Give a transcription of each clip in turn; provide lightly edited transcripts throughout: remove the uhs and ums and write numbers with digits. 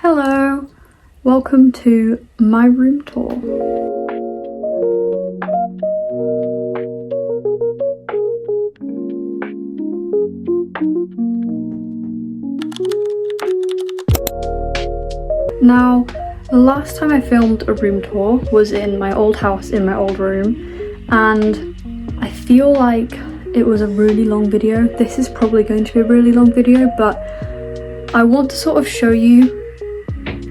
Hello, welcome to my room tour. Now, the last time I filmed a room tour was in my old house in my old room, and I feel like it was a really long video. This is probably going to be a really long video, but I want to sort of show you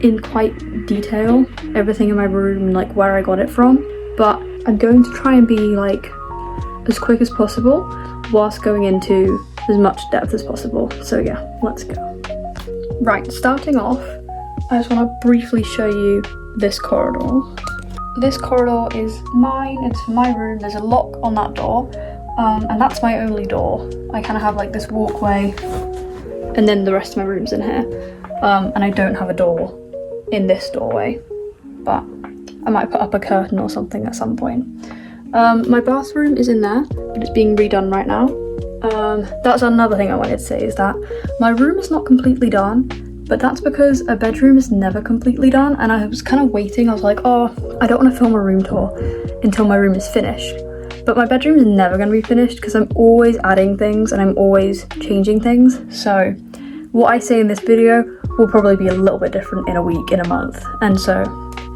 in quite detail everything in my room, like where I got it from, but I'm going to try and be like as quick as possible whilst going into as much depth as possible. So yeah, let's go. Right, starting off, I just want to briefly show you this corridor. This corridor is mine, it's my room, there's a lock on that door, and that's my only door. I kind of have like this walkway and then the rest of my room's in here, and I don't have a door in this doorway, but I might put up a curtain or something at some point. My bathroom is in there, but it's being redone right now. That's another thing I wanted to say, is that my room is not completely done, but that's because a bedroom is never completely done, and I was kind of waiting. I was like, oh, I don't want to film a room tour until my room is finished. But my bedroom is never going to be finished because I'm always adding things and I'm always changing things. So what I say in this video will probably be a little bit different in a week, in a month. And so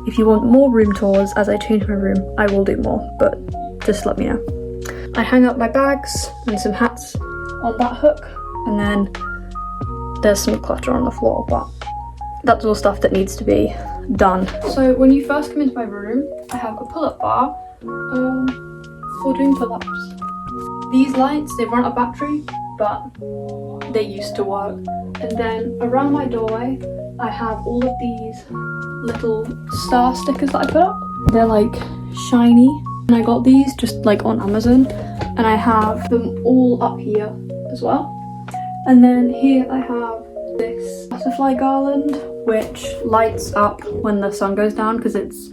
if you want more room tours as I change my room, I will do more, but just let me know. I hang up my bags and some hats on that hook, and then there's some clutter on the floor, but that's all stuff that needs to be done. So when you first come into my room, I have a pull-up bar for doing pull-ups. These lights, they run out of battery, but they used to work. And then around my doorway, I have all of these little star stickers that I put up. They're like shiny, and I got these just like on Amazon, and I have them all up here as well. And then here I have this butterfly garland, which lights up when the sun goes down because it's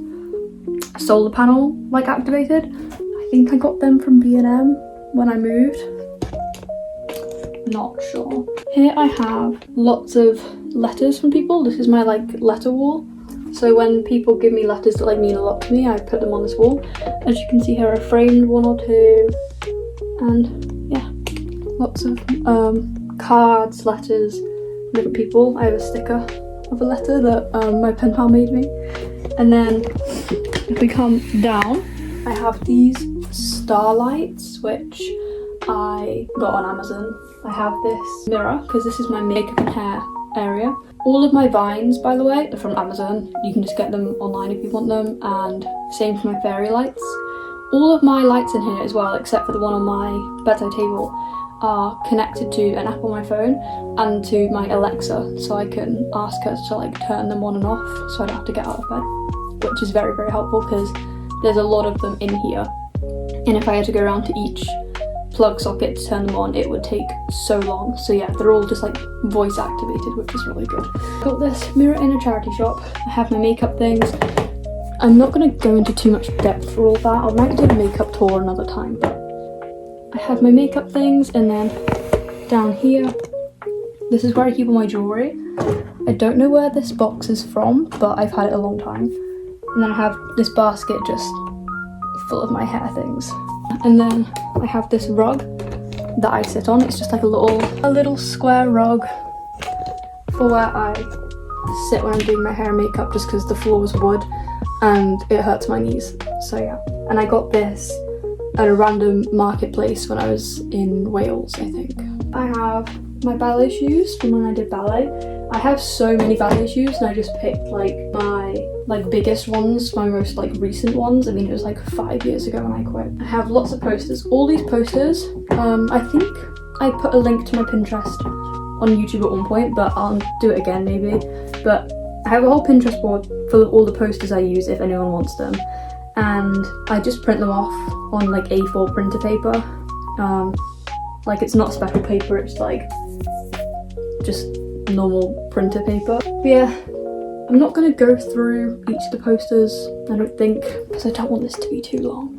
a solar panel like activated. I think I got them from B&M when I moved. Not sure. Here I have lots of letters from people. This is my like letter wall. So when people give me letters that like mean a lot to me, I put them on this wall. As you can see here, I framed one or two, and yeah, lots of cards, letters, different people. I have a sticker of a letter that my pen pal made me. And then if we come down, I have these starlights, which I got on Amazon. I have this mirror because this is my makeup and hair area. All of my vines, by the way, are from Amazon. You can just get them online if you want them, and same for my fairy lights. All of my lights in here as well, except for the one on my bedside table, are connected to an app on my phone and to my Alexa, so I can ask her to like turn them on and off so I don't have to get out of bed, which is very, very helpful because there's a lot of them in here, and if I had to go around to each plug socket to turn them on, it would take so long. So yeah, they're all just like voice activated, which is really good. Got this mirror in a charity shop. I have my makeup things. I'm not going to go into too much depth for all that. I might do a makeup tour another time, but I have my makeup things, and then down here, this is where I keep all my jewellery. I don't know where this box is from, but I've had it a long time. And then I have this basket just full of my hair things. And then I have this rug that I sit on. It's just like a little square rug for where I sit when I'm doing my hair and makeup, just because the floor was wood and it hurts my knees. So yeah. And I got this at a random marketplace when I was in Wales, I think. I have my ballet shoes from when I did ballet. I have so many ballet shoes, and I just picked like my biggest ones, my most like recent ones. I mean, it was like 5 years ago when I quit. I have lots of posters. All these posters, I think I put a link to my Pinterest on YouTube at one point, but I'll do it again maybe. But I have a whole Pinterest board full of all the posters I use if anyone wants them, and I just print them off on like A4 printer paper. Like it's not special paper, it's like just normal printer paper. But yeah, I'm not going to go through each of the posters, I don't think, because I don't want this to be too long.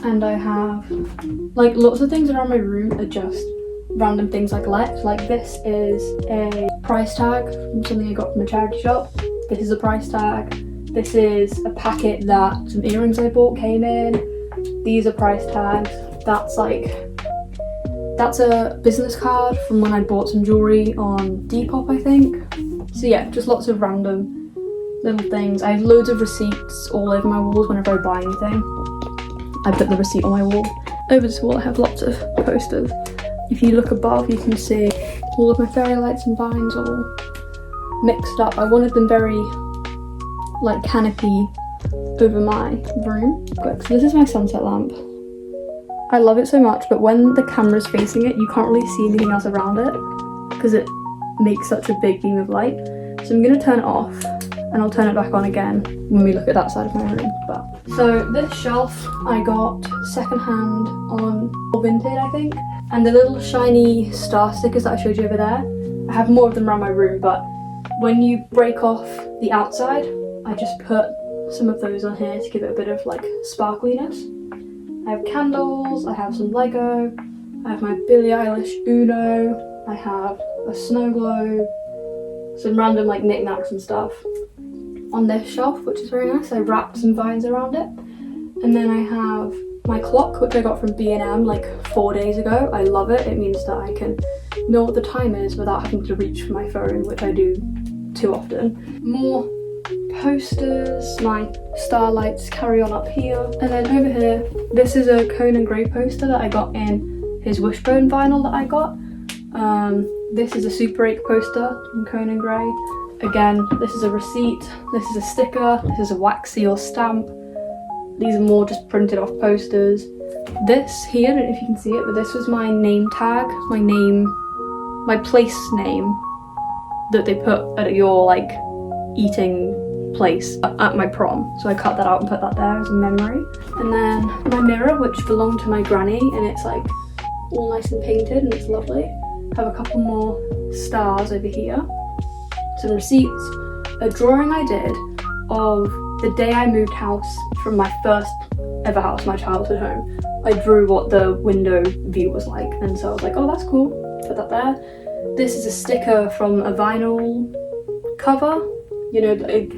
And I have like lots of things around my room are just random things I collect. Like this is a price tag from something I got from a charity shop. This is a price tag. This is a packet that some earrings I bought came in. These are price tags. That's a business card from when I bought some jewellery on Depop, I think. So yeah, just lots of random little things. I have loads of receipts all over my walls whenever I buy anything. I put the receipt on my wall. Over this wall I have lots of posters. If you look above you can see all of my fairy lights and vines all mixed up. I wanted them very like canopy over my room. Quick, so this is my sunset lamp. I love it so much, but when the camera's facing it, you can't really see anything else around it because it makes such a big beam of light. So I'm gonna turn it off and I'll turn it back on again when we look at that side of my room. So this shelf I got secondhand on Vinted, I think. And the little shiny star stickers that I showed you over there, I have more of them around my room, but when you break off the outside, I just put some of those on here to give it a bit of like sparkliness. I have candles, I have some Lego, I have my Billie Eilish Uno, I have a snow globe, some random like knickknacks and stuff. On this shelf, which is very nice, I wrapped some vines around it. And then I have my clock, which I got from B&M like 4 days ago. I love it. It means that I can know what the time is without having to reach for my phone, which I do too often. More posters, my starlights carry on up here. And then over here, this is a Conan Gray poster that I got in his Wishbone vinyl that I got. This is a Super 8 poster from Conan Gray. Again, this is a receipt, this is a sticker, this is a wax seal stamp. These are more just printed off posters. This here, I don't know if you can see it, but this was my name tag, my place name that they put at your like eating place at my prom. So I cut that out and put that there as a memory. And then my mirror, which belonged to my granny, and it's like all nice and painted and it's lovely. I have a couple more stars over here. Some receipts, a drawing I did of the day I moved house from my first ever house, my childhood home. I drew what the window view was like, and so I was like, oh, that's cool, put that there. This is a sticker from a vinyl cover. You know, like,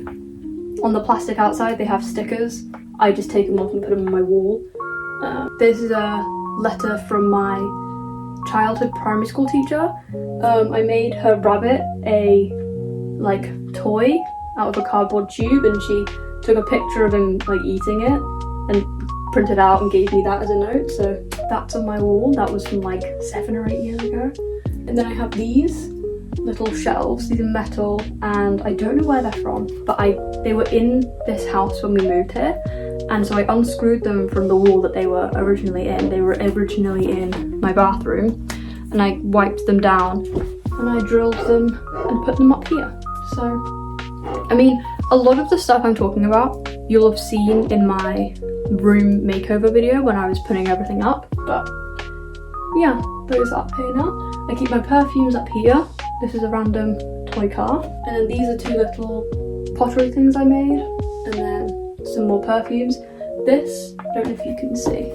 on the plastic outside they have stickers. I just take them off and put them on my wall. This is a letter from my childhood primary school teacher. I made her rabbit a like toy out of a cardboard tube, and she took a picture of him like eating it and printed out and gave me that as a note. So that's on my wall. That was from like 7 or 8 years ago. And then I have these little shelves. These are metal and I don't know where they're from, but they were in this house when we moved here, and so I unscrewed them from the wall that they were originally in. They were originally in my bathroom, and I wiped them down and I drilled them and put them up here. So, I mean, a lot of the stuff I'm talking about you'll have seen in my room makeover video when I was putting everything up, but yeah, those are up here now. I keep my perfumes up here. This is a random toy car, and then these are 2 little pottery things I made, and then some more perfumes. This, I don't know if you can see,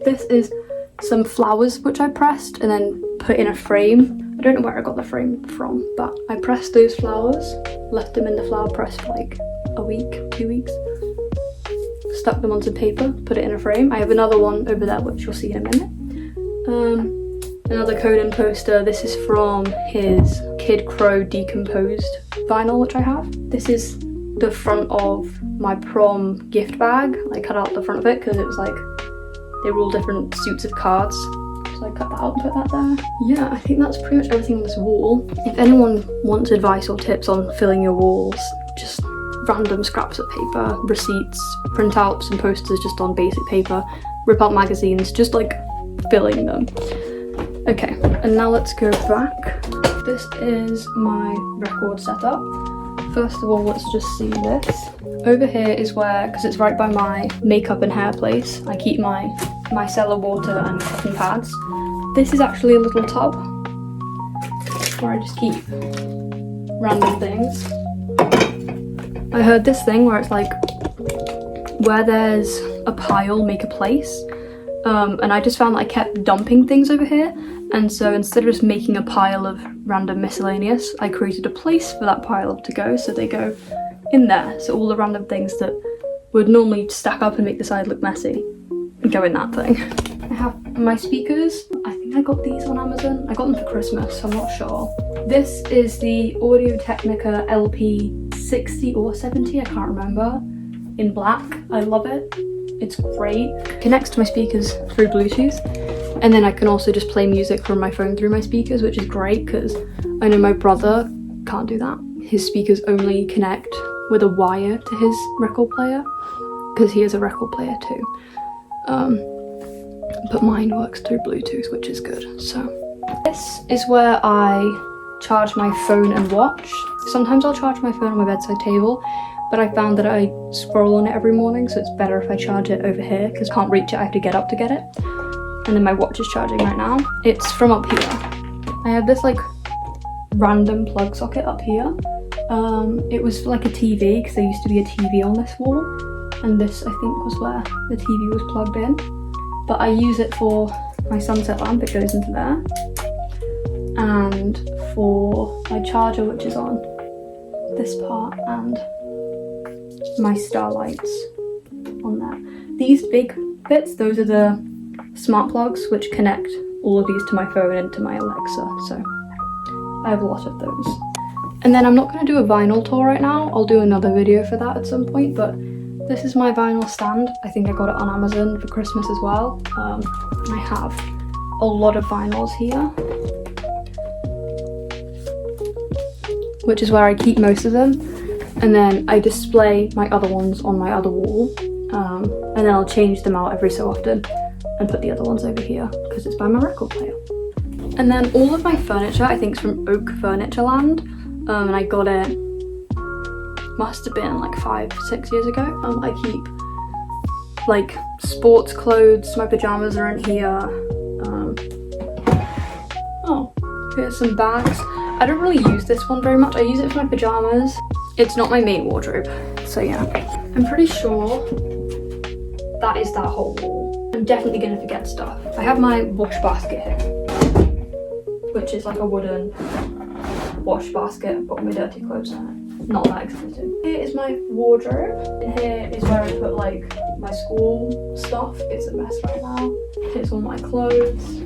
this is some flowers which I pressed and then put in a frame. I don't know where I got the frame from, but I pressed those flowers, left them in the flower press for like a week, 2 weeks, stuck them on some paper, put it in a frame. I have another one over there which you'll see in a minute. Another Conan poster. This is from his Kid Crow Decomposed vinyl which I have. This is the front of my prom gift bag. I cut out the front of it because it was like they were all different suits of cards. So I cut that out and put that there. Yeah, I think that's pretty much everything on this wall. If anyone wants advice or tips on filling your walls, just random scraps of paper, receipts, printouts and posters just on basic paper, rip out magazines, just like filling them. Okay, and now let's go back. This is my record setup. First of all, let's just see this. Over here is where, because it's right by my makeup and hair place, I keep my micellar water and cotton pads. This is actually a little tub where I just keep random things. I heard this thing where it's like, where there's a pile, make a place. And I just found that I kept dumping things over here, And so instead of just making a pile of random miscellaneous, I created a place for that pile to go, so they go in there. So all the random things that would normally stack up and make the side look messy go in that thing. I have my speakers. I think I got these on Amazon. I got them for Christmas, so I'm not sure. This is the Audio-Technica LP 60 or 70, I can't remember, in black. I love it. It's great. It connects to my speakers through Bluetooth, and then I can also just play music from my phone through my speakers, which is great because I know my brother can't do that. His speakers only connect with a wire to his record player because he is a record player too. But mine works through Bluetooth, which is good. So this is where I charge my phone and watch. Sometimes I'll charge my phone on my bedside table, but I found that I scroll on it every morning, so it's better if I charge it over here because I can't reach it, I have to get up to get it. And then my watch is charging right now. It's from up here. I have this like random plug socket up here. It was like a TV because there used to be a TV on this wall, and this I think was where the TV was plugged in. But I use it for my sunset lamp, it goes into there, and for my charger, which is on this part, and my starlights on there. These big bits, those are the smart plugs which connect all of these to my phone and to my Alexa, so I have a lot of those. And then I'm not going to do a vinyl tour right now, I'll do another video for that at some point, but this is my vinyl stand. I think I got it on Amazon for Christmas as well. I have a lot of vinyls here, which is where I keep most of them, and then I display my other ones on my other wall, and then I'll change them out every so often and put the other ones over here because it's by my record player. And then all of my furniture I think is from Oak Furnitureland, and I got it, must have been like 5-6 years ago. I keep like sports clothes, my pajamas are in here. Oh, here's some bags. I don't really use this one very much, I use it for my pajamas. It's not my main wardrobe, so yeah. I'm pretty sure that is that whole wall. I'm definitely gonna forget stuff. I have my wash basket here, which is like a wooden wash basket. I've got all my dirty clothes in it. Not that expensive. Here is my wardrobe. And here is where I put like my school stuff. It's a mess right now. Here's all my clothes.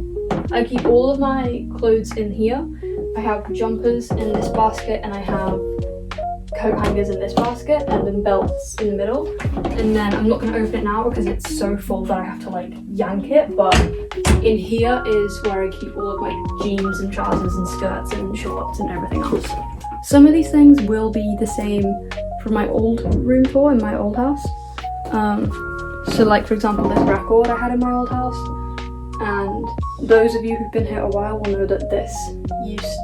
I keep all of my clothes in here. I have jumpers in this basket, and I have coat hangers in this basket, and then belts in the middle. And then I'm not going to open it now because it's so full that I have to like yank it, but in here is where I keep all of my jeans and trousers and skirts and shorts and everything else. Some of these things will be the same from my old room tour in my old house. So like for example this record I had in my old house, and those of you who've been here a while will know that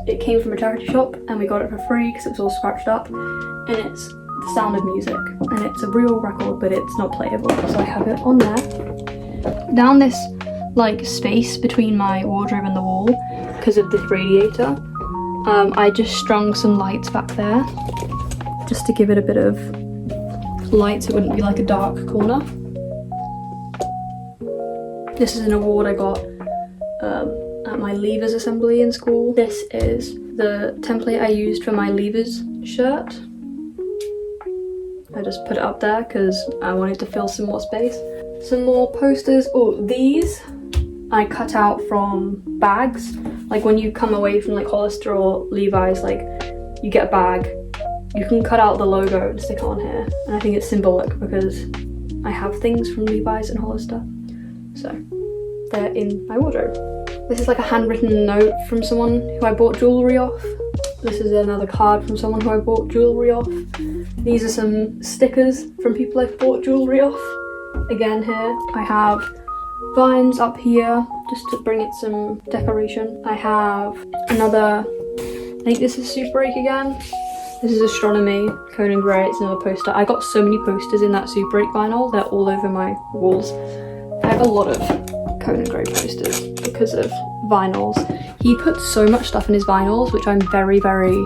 it came from a charity shop and we got it for free because it was all scratched up, and it's The Sound of Music, and it's a real record but it's not playable, so I have it on there. Down this like space between my wardrobe and the wall, because of the radiator, I just strung some lights back there just to give it a bit of light so it wouldn't be like a dark corner. This is an award I got at my Leavers assembly in school. This is the template I used for my Leavers shirt. I just put it up there because I wanted to fill some more space. Some more posters. Oh, these I cut out from bags. Like when you come away from like Hollister or Levi's, like you get a bag, you can cut out the logo and stick it on here. And I think it's symbolic because I have things from Levi's and Hollister. So they're in my wardrobe. This is like a handwritten note from someone who I bought jewellery off. This is another card from someone who I bought jewellery off. These are some stickers from people I've bought jewellery off. Again here, I have vines up here just to bring it some decoration. I have another, I think this is Super 8 again. This is Astronomy, Conan Gray, it's another poster. I got so many posters in that Super 8 vinyl, they're all over my walls. I have a lot of Conan Gray posters because of vinyls. He puts so much stuff in his vinyls, which I'm very, very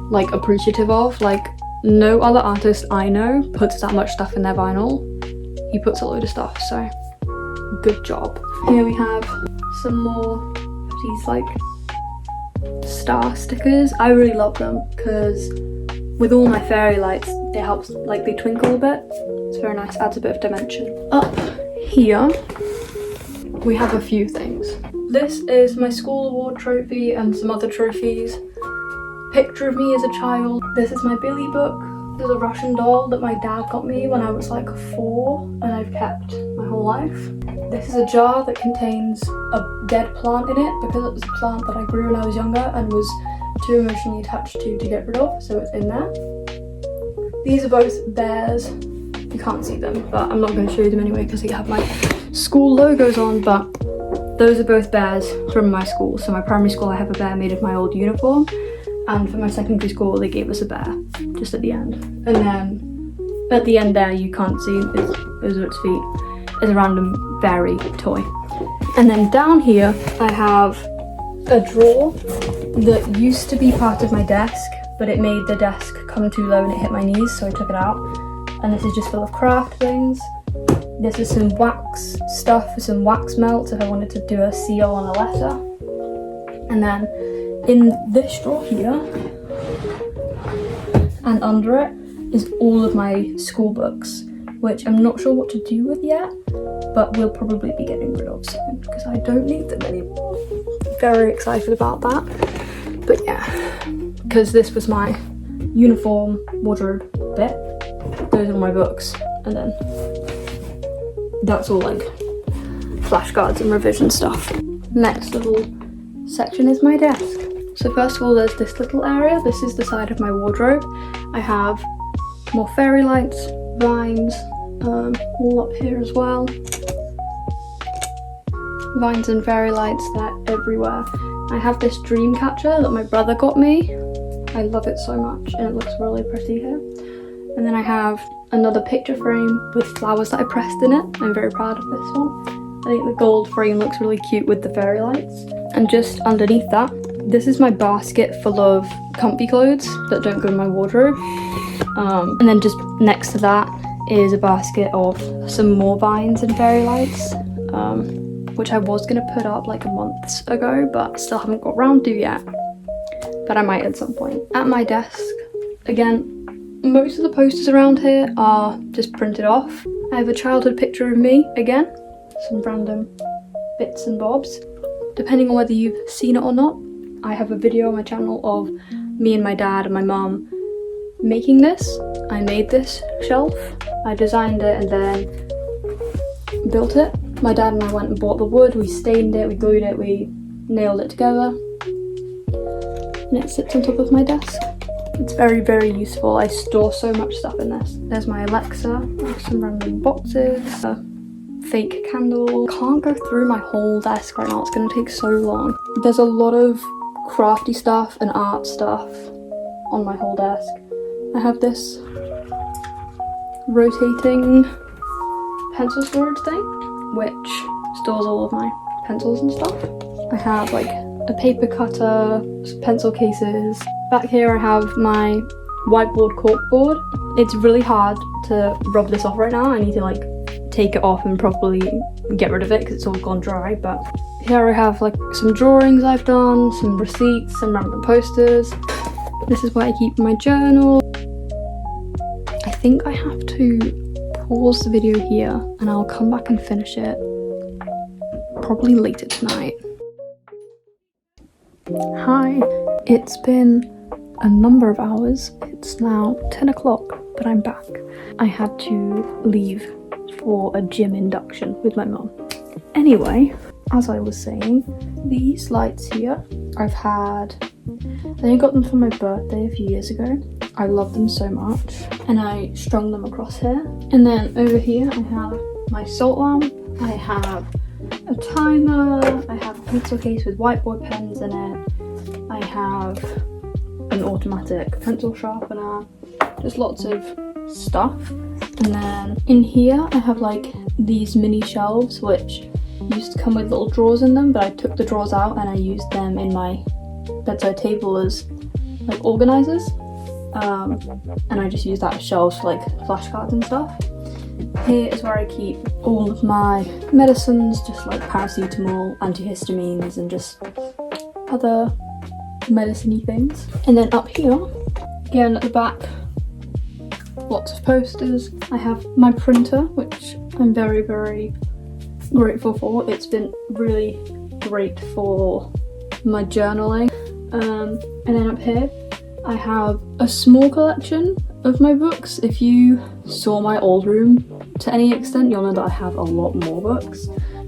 like appreciative of. Like no other artist I know puts that much stuff in their vinyl. He puts a load of stuff, so good job. Here we have some more these like star stickers. I really love them because with all my fairy lights, it helps, like, they twinkle a bit. It's very nice, adds a bit of dimension. Up here, we have a few things. This is my school award trophy and some other trophies. Picture of me as a child. This is my Billy book. There's a Russian doll that my dad got me when I was like 4 and I've kept my whole life. This is a jar that contains a dead plant in it because it was a plant that I grew when I was younger and was too emotionally attached to get rid of, so it's in there. These are both bears. You can't see them, but I'm not going to show you them anyway because they have my school logos on, but those are both bears from my school. So my primary school, I have a bear made of my old uniform, and for my secondary school, they gave us a bear just at the end. And then at the end there, you can't see, those are its feet, is a random fairy toy. And then down here, I have a drawer that used to be part of my desk, but it made the desk come too low and it hit my knees, so I took it out. And this is just full of craft things. This is some wax stuff for some wax melts if I wanted to do a seal on a letter. And then in this drawer here and under it is all of my school books, which I'm not sure what to do with yet, but we'll probably be getting rid of soon because I don't need them anymore. Very excited about that. But yeah, because this was my uniform wardrobe bit. Those are my books, and then that's all like flashcards and revision stuff. Next little section is my desk. So first of all, there's this little area. This is the side of my wardrobe. I have more fairy lights, vines, all up here as well. Vines and fairy lights, they're everywhere. I have this dream catcher that my brother got me. I love it so much and it looks really pretty here. And then I have another picture frame with flowers that I pressed in it. I'm very proud of this one. I think the gold frame looks really cute with the fairy lights. And just underneath that, this is my basket full of comfy clothes that don't go in my wardrobe. And then just next to that is a basket of some more vines and fairy lights, which I was gonna put up like a month ago, but still haven't got round to yet. But I might at some point. At my desk, again, most of the posters around here are just printed off. I have a childhood picture of me, again, some random bits and bobs. Depending on whether you've seen it or not, I have a video on my channel of me and my dad and my mum making this. I made this shelf, I designed it and then built it. My dad and I went and bought the wood, we stained it, we glued it, we nailed it together. And it sits on top of my desk. It's very, very useful. I store so much stuff in this. There's my Alexa, some random boxes, a fake candle. Can't go through my whole desk right now, it's gonna take so long. There's a lot of crafty stuff and art stuff on my whole desk. I have this rotating pencil storage thing, which stores all of my pencils and stuff. I have like a paper cutter, some pencil cases. Back here I have my whiteboard corkboard. It's really hard to rub this off right now. I need to like take it off and properly get rid of it because it's all gone dry. But here I have like some drawings I've done, some receipts, some random posters. This is where I keep my journal. I think I have to pause the video here and I'll come back and finish it probably later tonight. Hi, it's been a number of hours. It's now 10 o'clock, but I'm back. I had to leave for a gym induction with my mum. Anyway, as I was saying, these lights here, I only got them for my birthday a few years ago. I love them so much, and I strung them across here. And then over here, I have my salt lamp, I have a timer, I have a pencil case with whiteboard pens in it, I have an automatic pencil sharpener, just lots of stuff. And then in here I have like these mini shelves which used to come with little drawers in them, but I took the drawers out and I used them in my bedside table as like organisers, and I just use that as shelves for like flashcards and stuff. Here is where I keep all of my medicines, just like paracetamol, antihistamines, and just other medicine-y things. And then up here, again at the back, lots of posters. I have my printer, which I'm very, very grateful for. It's been really great for my journaling. And then up here, I have a small collection of my books. If you saw my old room to any extent, you'll know that I have a lot more books.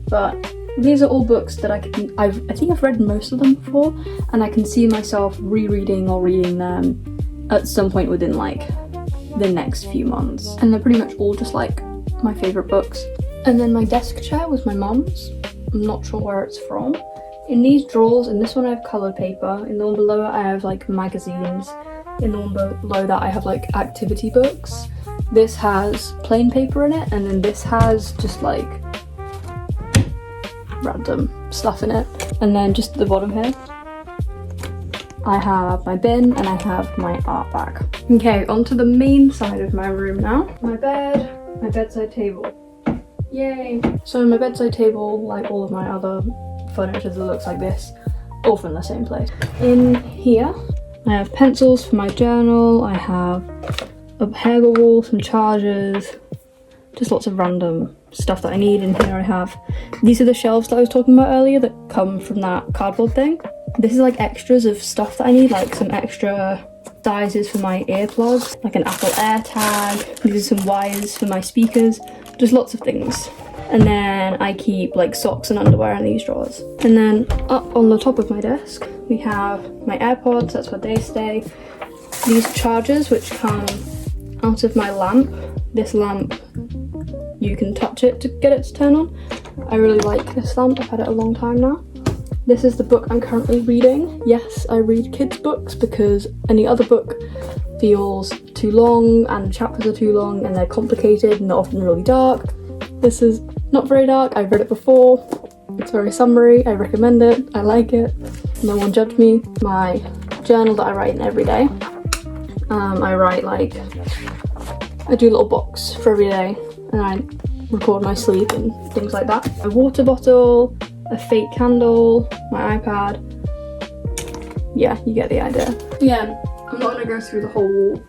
But these are all books that I think I've read most of them before, and I can see myself rereading or reading them at some point within like the next few months. And they're pretty much all just like my favourite books. And then my desk chair was my mum's. I'm not sure where it's from. In these drawers, in this one I have coloured paper, in the one below it I have like magazines, in the one below that I have like activity books. This has plain paper in it, and then this has just like random stuff in it. And then just at the bottom here, I have my bin and I have my art bag. Okay, onto the main side of my room now. My bed, my bedside table. Yay! So my bedside table, like all of my other furniture that looks like this, all from the same place. In here, I have pencils for my journal, I have a hairball wall, some chargers, just lots of random stuff that I need. In here I have, these are the shelves that I was talking about earlier that come from that cardboard thing. This is like extras of stuff that I need, like some extra sizes for my earplugs, like an Apple AirTag, these are some wires for my speakers, just lots of things. And then I keep like socks and underwear in these drawers. And then up on the top of my desk, we have my AirPods, that's where they stay. These chargers, which come out of my lamp. This lamp, you can touch it to get it to turn on. I really like this lamp, I've had it a long time now. This is the book I'm currently reading. Yes, I read kids' books because any other book feels too long and chapters are too long and they're complicated and they're often really dark. This is not very dark, I've read it before. It's very summery, I recommend it, I like it. No one judge me. My journal that I write in every day. I write like, I do a little box for every day and I record my sleep and things like that. A water bottle, a fake candle, my iPad. Yeah, you get the idea. Again, I'm not going to go through the whole wall.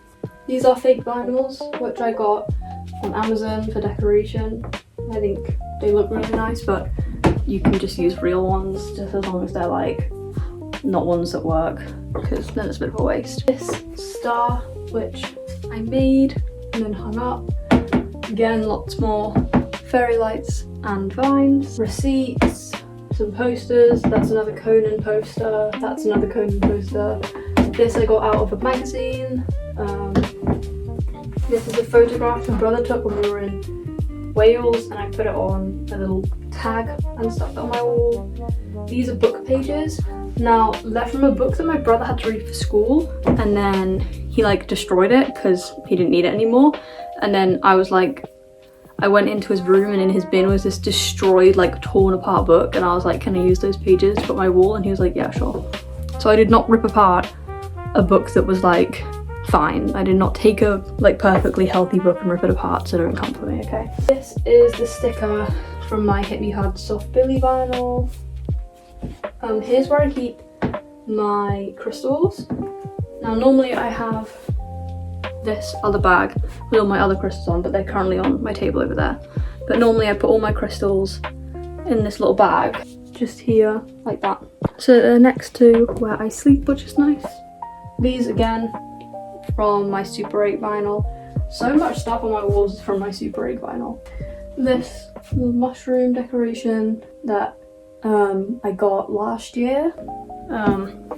These are fake vinyls, which I got on Amazon for decoration. I think they look really nice, but you can just use real ones, just as long as they're like not ones that work, because then it's a bit of a waste. This star, which I made and then hung up. Again, lots more fairy lights and vines. Receipts, some posters. That's another Conan poster. That's another Conan poster. This I got out of a magazine. This is a photograph my brother took when we were in Wales, and I put it on a little tag and stuff on my wall. These are book pages. Now, they're from a book that my brother had to read for school, and then he like destroyed it because he didn't need it anymore. And then I was like, I went into his room and in his bin was this destroyed, like torn apart book, and I was like, can I use those pages to put my wall? And he was like, yeah, sure. So I did not rip apart a book that was like fine. I did not take a like perfectly healthy book and rip it apart, so don't come for me, okay? This is the sticker from my Hit Me Hard Soft Billy vinyl. Here's where I keep my crystals. Now normally I have this other bag with all my other crystals on, but they're currently on my table over there. But normally I put all my crystals in this little bag, just here, like that. So they're next to where I sleep, which is nice. These again, from my Super 8 vinyl. So much stuff on my walls is from my Super 8 vinyl. This little mushroom decoration that I got last year from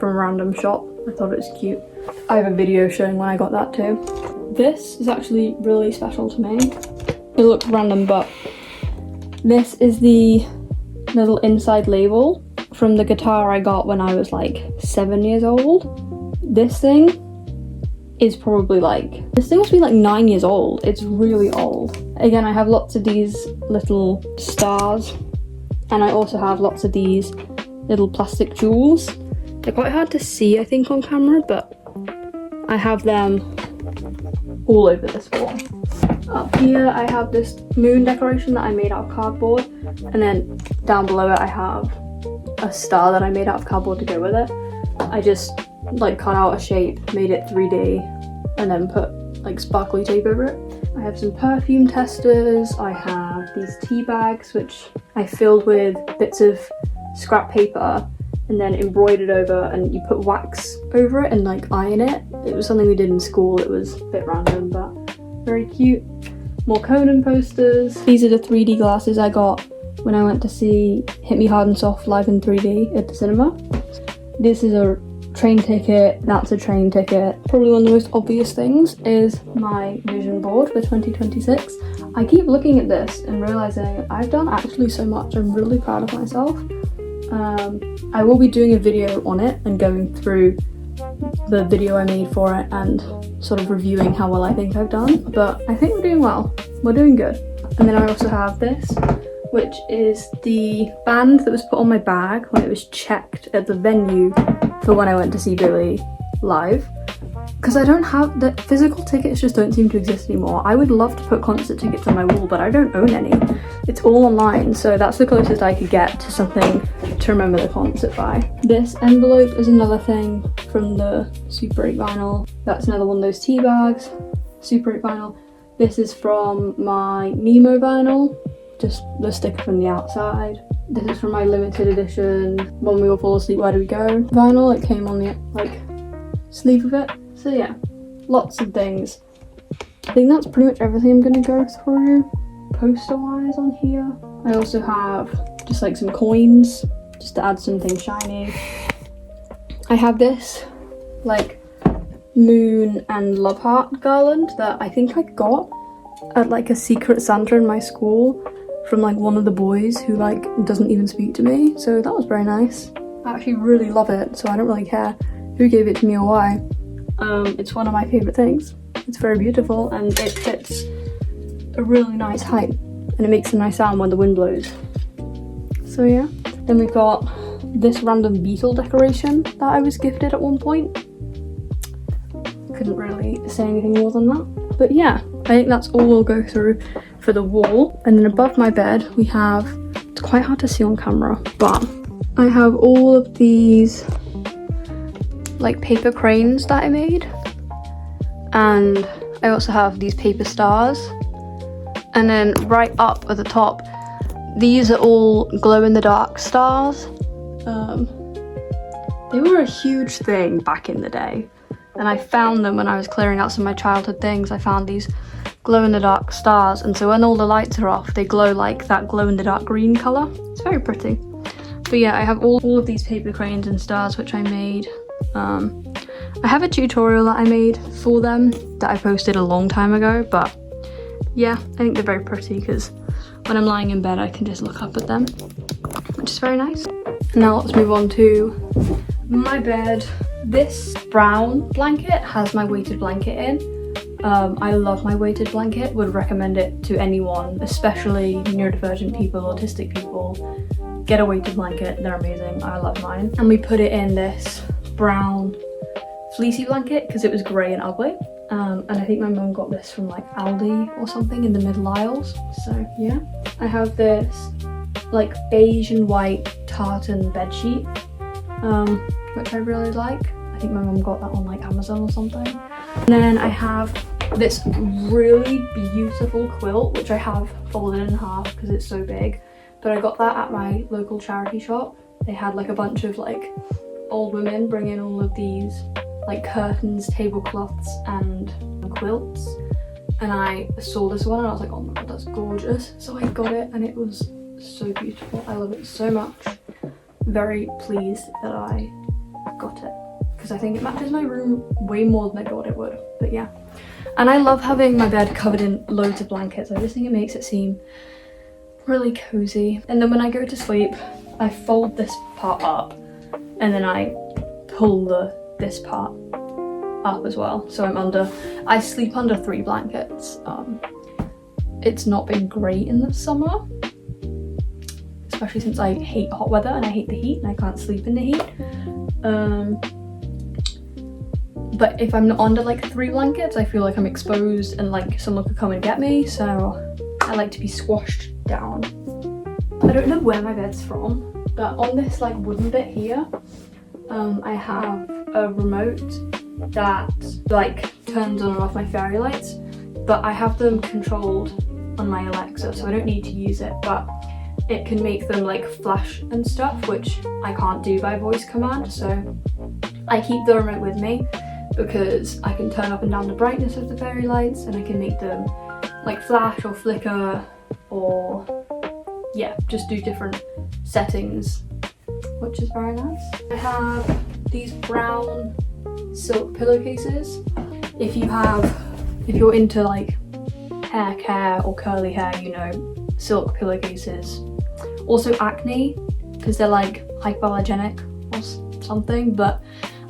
a random shop. I thought it was cute. I have a video showing when I got that too. This is actually really special to me. It looks random, but this is the little inside label from the guitar I got when I was like 7 years old. This thing is probably like, this thing must be like 9 years old. It's really old. Again, I have lots of these little stars, and I also have lots of these little plastic jewels. They're quite hard to see, I think, on camera, but I have them all over this wall. Up here I have this moon decoration that I made out of cardboard, and then down below it I have a star that I made out of cardboard to go with it. I just like cut out a shape, made it 3D, and then put like sparkly tape over it. I have some perfume testers, I have these tea bags which I filled with bits of scrap paper and then embroidered over, and you put wax over it and like iron it. It was something we did in school, it was a bit random but very cute. More Conan posters. These are the 3D glasses I got when I went to see Hit Me Hard and Soft live in 3D at the cinema. This is a train ticket, that's a train ticket. Probably one of the most obvious things is my vision board for 2026. I keep looking at this and realising I've done actually so much. I'm really proud of myself. I will be doing a video on it and going through the video I made for it and sort of reviewing how well I think I've done, but I think we're doing well. We're doing good. And then I also have this, which is the band that was put on my bag when it was checked at the venue for when I went to see Billy live. Because I don't have the physical tickets, just don't seem to exist anymore. I would love to put concert tickets on my wall, but I don't own any. It's all online, so that's the closest I could get to something to remember the concert by. This envelope is another thing from the Super 8 vinyl. That's another one of those tea bags, Super 8 vinyl. This is from my Nemo vinyl, just the sticker from the outside. This is from my limited edition When We All Fall Asleep, Where Do We Go vinyl. It came on the like sleeve of it. So yeah, lots of things. I think that's pretty much everything I'm gonna go through poster wise on here. I also have just like some coins just to add something shiny. I have this like moon and love heart garland that I think I got at like a secret Santa in my school from like one of the boys who like doesn't even speak to me, so that was very nice. I actually really love it, so I don't really care who gave it to me or why. It's one of my favourite things. It's very beautiful and it fits a really nice height and it makes a nice sound when the wind blows. So yeah. Then we've got this random beetle decoration that I was gifted at one point. Couldn't really say anything more than that. But yeah, I think that's all we'll go through for the wall. And then above my bed we have, it's quite hard to see on camera, but I have all of these like paper cranes that I made, and I also have these paper stars, and then right up at the top these are all glow-in-the-dark stars. They were a huge thing back in the day, and I found them when I was clearing out some of my childhood things. I found these glow-in-the-dark stars, and so when all the lights are off they glow like that glow-in-the-dark green colour. It's very pretty. But yeah, I have all of these paper cranes and stars which I made. I have a tutorial that I made for them that I posted a long time ago, but yeah, I think they're very pretty because when I'm lying in bed I can just look up at them, which is very nice. Now let's move on to my bed. This brown blanket has my weighted blanket in. I love my weighted blanket, would recommend it to anyone, especially neurodivergent people, autistic people. Get a weighted blanket, they're amazing, I love mine. And we put it in this brown fleecy blanket because it was grey and ugly. And I think my mum got this from like Aldi or something in the middle aisles. So yeah. I have this like beige and white tartan bedsheet, which I really like. I think my mum got that on like Amazon or something. And then I have this really beautiful quilt, which I have folded in half because it's so big. But I got that at my local charity shop. They had like a bunch of like old women bring in all of these like curtains, tablecloths and quilts, and I saw this one and I was like, oh my god, that's gorgeous. So I got it and it was so beautiful. I love it so much. Very pleased that I got it because I think it matches my room way more than I thought it would. But yeah, and I love having my bed covered in loads of blankets. I just think it makes it seem really cozy. And then when I go to sleep I fold this part up and then I pull this part up as well, so I sleep under 3 blankets. It's not been great in the summer, especially since I hate hot weather and I hate the heat and I can't sleep in the heat. but if I'm not under like 3 blankets, I feel like I'm exposed and like someone could come and get me, so I like to be squashed down. I don't know where my bed's from, but on this like wooden bit here, I have a remote that like turns on and off my fairy lights, but I have them controlled on my Alexa, so I don't need to use it, but it can make them like flash and stuff, which I can't do by voice command, so I keep the remote with me because I can turn up and down the brightness of the fairy lights, and I can make them like flash or flicker, or yeah, just do different settings, which is very nice. I have these brown silk pillowcases. If you're into like hair care or curly hair, you know, silk pillowcases. Also acne, because they're like hypoallergenic or something, but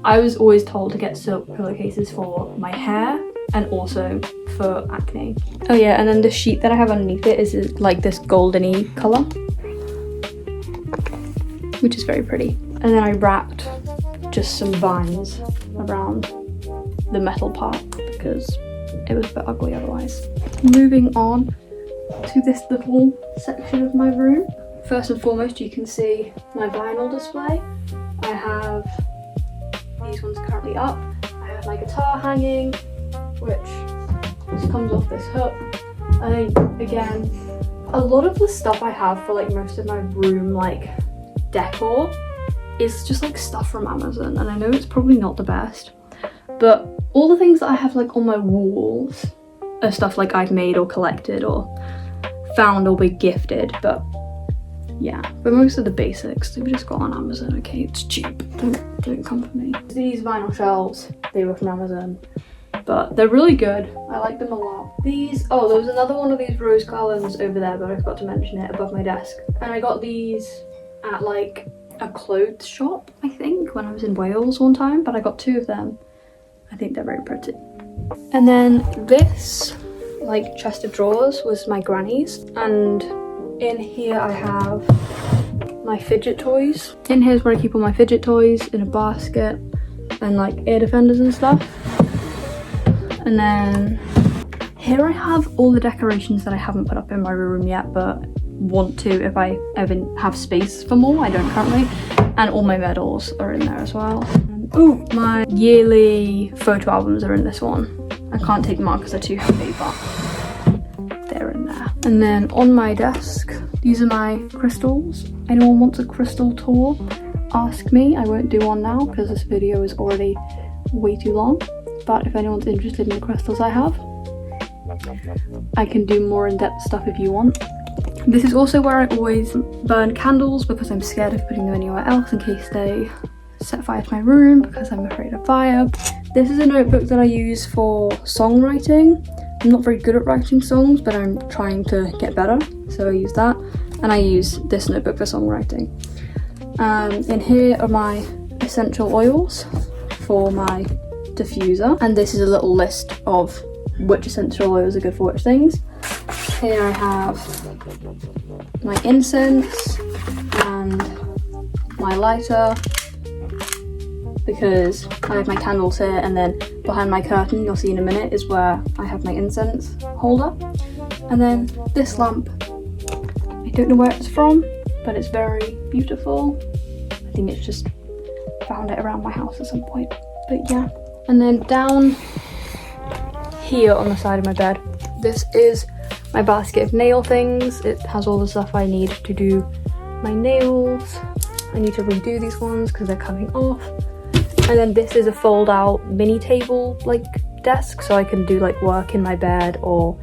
I was always told to get silk pillowcases for my hair and also for acne. Oh yeah, and then the sheet that I have underneath it is like this goldeny colour, which is very pretty. And then I wrapped just some vines around the metal part because it was a bit ugly otherwise. Moving on to this little section of my room. First and foremost, you can see my vinyl display. I have these ones currently up. I have my guitar hanging, which just comes off this hook. I think, again, a lot of the stuff I have for like most of my room like decor is just like stuff from Amazon, and I know it's probably not the best, but all the things that I have like on my walls are stuff like I've made or collected or found or been gifted, but yeah, but most of the basics we just got on Amazon. Okay, it's cheap, don't come for me. These vinyl shelves, they were from Amazon, but they're really good. I like them a lot. These, oh, there was another one of these rose garlands over there, but I forgot to mention it, above my desk. And I got these at like a clothes shop, I think, when I was in Wales one time, but I got 2 of them. I think they're very pretty. And then this like chest of drawers was my granny's, and in here I have my fidget toys. In here's where I keep all my fidget toys in a basket and like ear defenders and stuff. And then here I have all the decorations that I haven't put up in my room yet, but want to if I ever have space for more. I don't currently. And all my medals are in there as well. Oh, my yearly photo albums are in this one. I can't take them out because they're too heavy, but they're in there. And then on my desk, these are my crystals. Anyone wants a crystal tour, ask me. I won't do one now because this video is already way too long. But if anyone's interested in the crystals I have, I can do more in-depth stuff if you want. This is also where I always burn candles because I'm scared of putting them anywhere else in case they set fire to my room because I'm afraid of fire. This is a notebook that I use for songwriting. I'm not very good at writing songs, but I'm trying to get better, so I use that. And I use this notebook for songwriting. In here are my essential oils for my diffuser, and this is a little list of which essential oils are good for which things. Here I have my incense and my lighter, because I have my candles here, and then behind my curtain, you'll see in a minute, is where I have my incense holder. And then this lamp, I don't know where it's from, but it's very beautiful. I think it's just found it around my house at some point, but yeah. And then down here on the side of my bed, this is my basket of nail things. It has all the stuff I need to do my nails. I need to redo these ones because they're coming off. And then this is a fold out mini table like desk, so I can do like work in my bed, or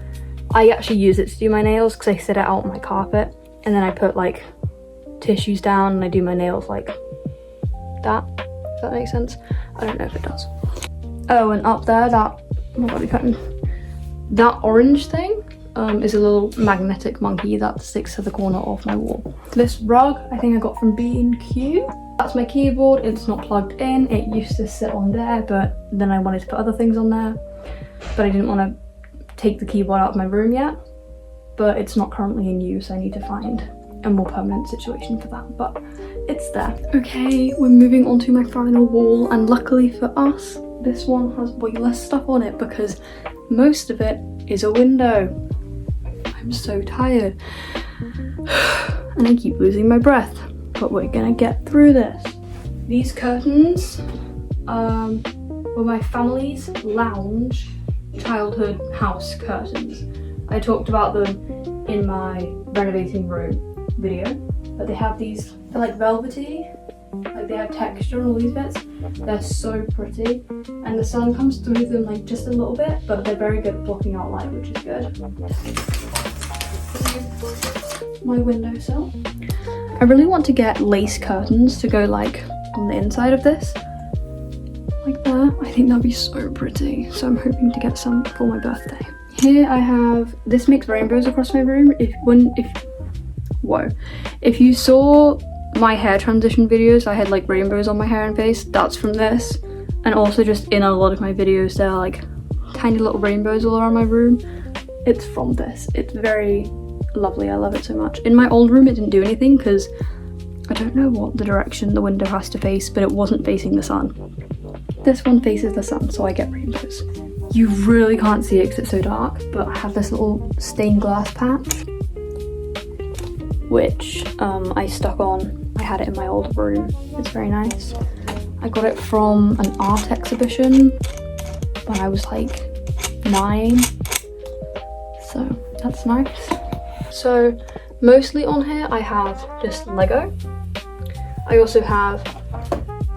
I actually use it to do my nails because I sit it out on my carpet, and then I put like tissues down and I do my nails like that, if that makes sense. I don't know if it does. Oh, and up there, that, oh my god, we cutting. That orange thing is a little magnetic monkey that sticks to the corner of my wall. This rug I think I got from B&Q. That's my keyboard. It's not plugged in. It used to sit on there, but then I wanted to put other things on there, but I didn't want to take the keyboard out of my room yet. But it's not currently in use. I need to find a more permanent situation for that, but it's there. Okay, we're moving on to my final wall, and luckily for us, this one has way less stuff on it because most of it is a window. I'm so tired and I keep losing my breath, but we're gonna get through this. These curtains were my family's lounge childhood house curtains. I talked about them in my renovating room video, but they have these, they're like velvety, like they have texture on all these bits. They're so pretty, and the sun comes through them like just a little bit, but they're very good at blocking out light, which is good. My windowsill. I really want to get lace curtains to go like on the inside of this, like that. I think that'd be so pretty, so I'm hoping to get some for my birthday. Here I have, this makes rainbows across my room. If you saw my hair transition videos, I had like rainbows on my hair and face. That's from this, and also just in a lot of my videos there are like tiny little rainbows all around my room. It's from this. It's very lovely. I love it so much. In my old room it didn't do anything because I don't know what the direction the window has to face, but it wasn't facing the sun. This one faces the sun, so I get rainbows. You really can't see it because it's so dark, but I have this little stained glass patch which I stuck on. I had it in my old room. It's very nice. I got it from an art exhibition when I was like 9, so that's nice. So mostly on here I have just Lego. I also have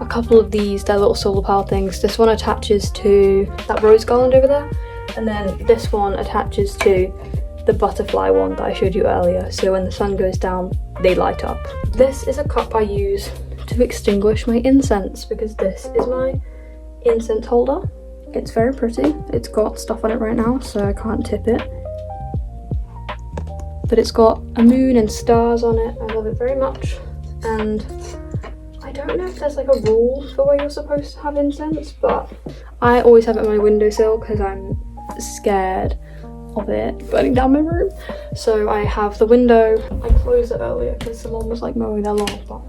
a couple of these, they're little solar power things. This one attaches to that rose garland over there, and then this one attaches to the butterfly one that I showed you earlier, so when the sun goes down they light up. This is a cup I use to extinguish my incense because this is my incense holder. It's very pretty. It's got stuff on it right now so I can't tip it, but it's got a moon and stars on it. I love it very much, and I don't know if there's like a rule for where you're supposed to have incense, but I always have it on my windowsill because I'm scared of it burning down my room. So I have the window. I closed it earlier because someone was like mowing their lawn, but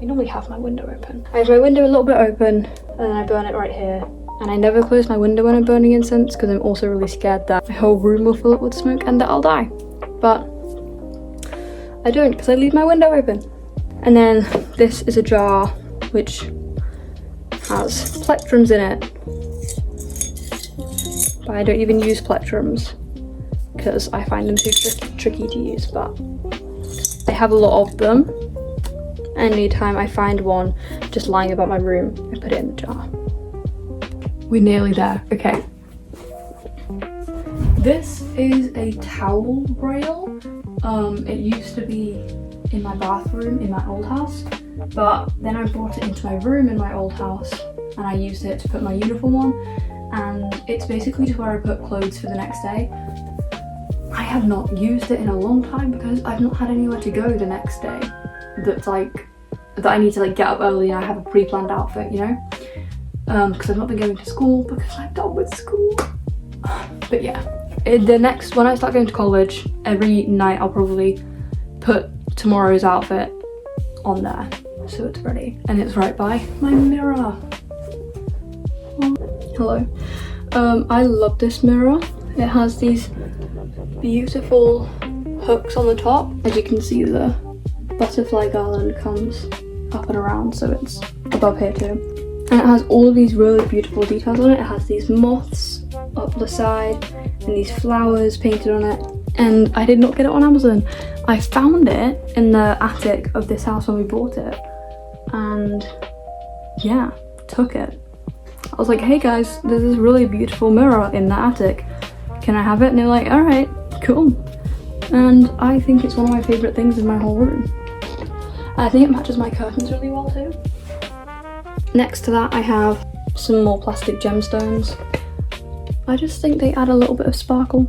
I normally have my window open. I have my window a little bit open and then I burn it right here. And I never close my window when I'm burning incense because I'm also really scared that my whole room will fill up with smoke and that I'll die. But I don't because I leave my window open. And then this is a jar which has plectrums in it, but I don't even use plectrums because I find them too tricky to use, but I have a lot of them. Anytime I find one just lying about my room, I put it in the jar. We're nearly there. Okay. This is a towel rail. It used to be in my bathroom in my old house, but then I brought it into my room in my old house and I used it to put my uniform on, and it's basically just where I put clothes for the next day. I have not used it in a long time because I've not had anywhere to go the next day that's like that I need to like get up early and I have a pre-planned outfit, you know, because I've not been going to school because I'm done with school. But yeah, when I start going to college, every night I'll probably put tomorrow's outfit on there so it's ready, and it's right by my mirror. Oh, hello. I love this mirror. It has these beautiful hooks on the top. As you can see, the butterfly garland comes up and around, so it's above here too, and it has all of these really beautiful details on it. It has these moths up the side and these flowers painted on it, and I did not get it on Amazon. I found it in the attic of this house when we bought it, and yeah, took it. I was like, hey guys, there's this really beautiful mirror in the attic, can I have it? And they're like, alright, cool. And I think it's one of my favourite things in my whole room. I think it matches my curtains really well too. Next to that I have some more plastic gemstones. I just think they add a little bit of sparkle.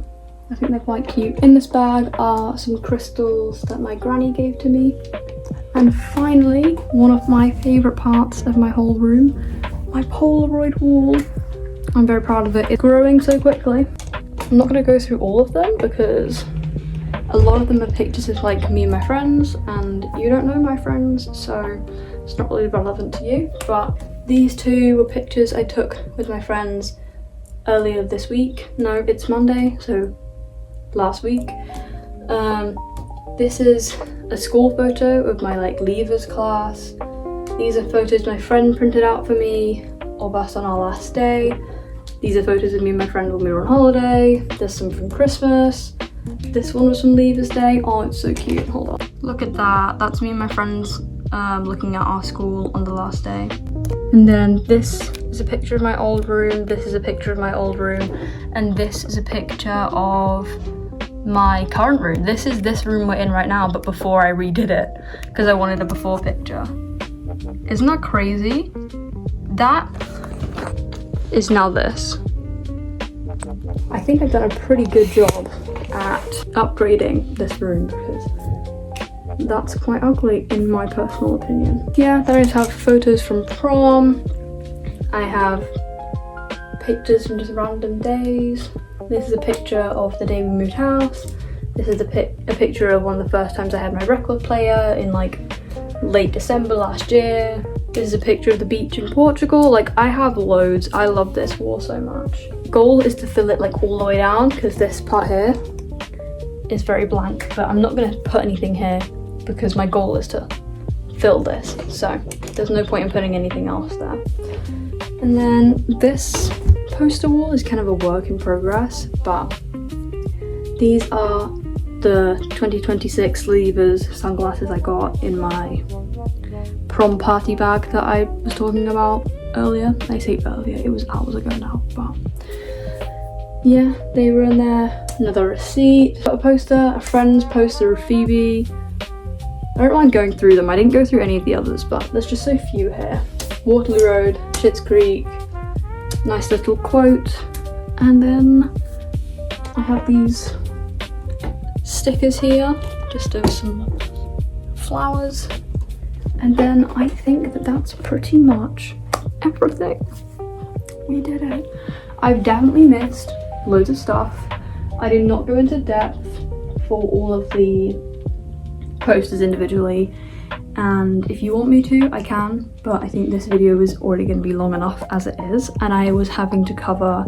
I think they're quite cute. In this bag are some crystals that my granny gave to me. And finally, one of my favourite parts of my whole room, my Polaroid wall. I'm very proud of it. It's growing so quickly. I'm not going to go through all of them because A lot of them are pictures of like me and my friends, and you don't know my friends, so it's not really relevant to you. But these two were pictures I took with my friends earlier this week. No, it's Monday, so last week. This is a school photo of my like leavers class. These are photos my friend printed out for me of us on our last day. These are photos of me and my friend when we were on holiday. There's some from Christmas. This one was from Leavers Day. Oh, it's so cute. Hold on. Look at that. That's me and my friends looking at our school on the last day. And then this is a picture of my old room. This is a picture of my old room. And this is a picture of my current room. This is this room we're in right now, but before I redid it because I wanted a before picture. Isn't that crazy? That is now this. I think I've done a pretty good job at upgrading this room because that's quite ugly in my personal opinion. Yeah, then I just have photos from prom. I have pictures from just random days. This is a picture of the day we moved house. This is a picture of one of the first times I had my record player in like late December last year. This is a picture of the beach in Portugal. Like, I have loads. I love this wall so much. Goal is to fill it like all the way down because this part here is very blank, but I'm not going to put anything here because my goal is to fill this, so there's no point in putting anything else there. And then this poster wall is kind of a work in progress, but these are the 2026 Leavers sunglasses I got in my prom party bag that I was talking about earlier. I say earlier, it was hours ago now, but yeah, they were in there. Another receipt, a poster, a friend's poster of Phoebe. I don't mind going through them. I didn't go through any of the others, but there's just so few here. Waterloo Road, Schitt's Creek, nice little quote. And then I have these stickers here, just of some flowers. And then I think that that's pretty much everything. We did it. I've definitely missed loads of stuff. I did not go into depth for all of the posters individually, and if you want me to, I can, but I think this video is already going to be long enough as it is, and I was having to cover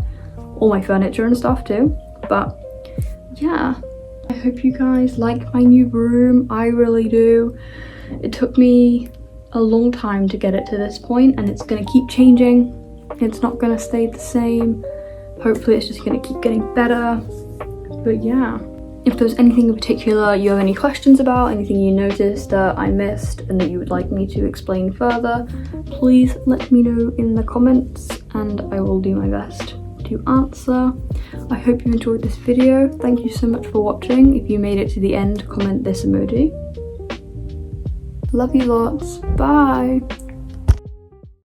all my furniture and stuff too. But yeah, I hope you guys like my new room. I really do. It took me a long time to get it to this point, and it's going to keep changing. It's not going to stay the same. Hopefully it's just going to keep getting better. But yeah, if there's anything in particular you have any questions about, anything you noticed that I missed and that you would like me to explain further, please let me know in the comments and I will do my best to answer. I hope you enjoyed this video. Thank you so much for watching. If you made it to the end, comment this emoji. Love you lots. Bye.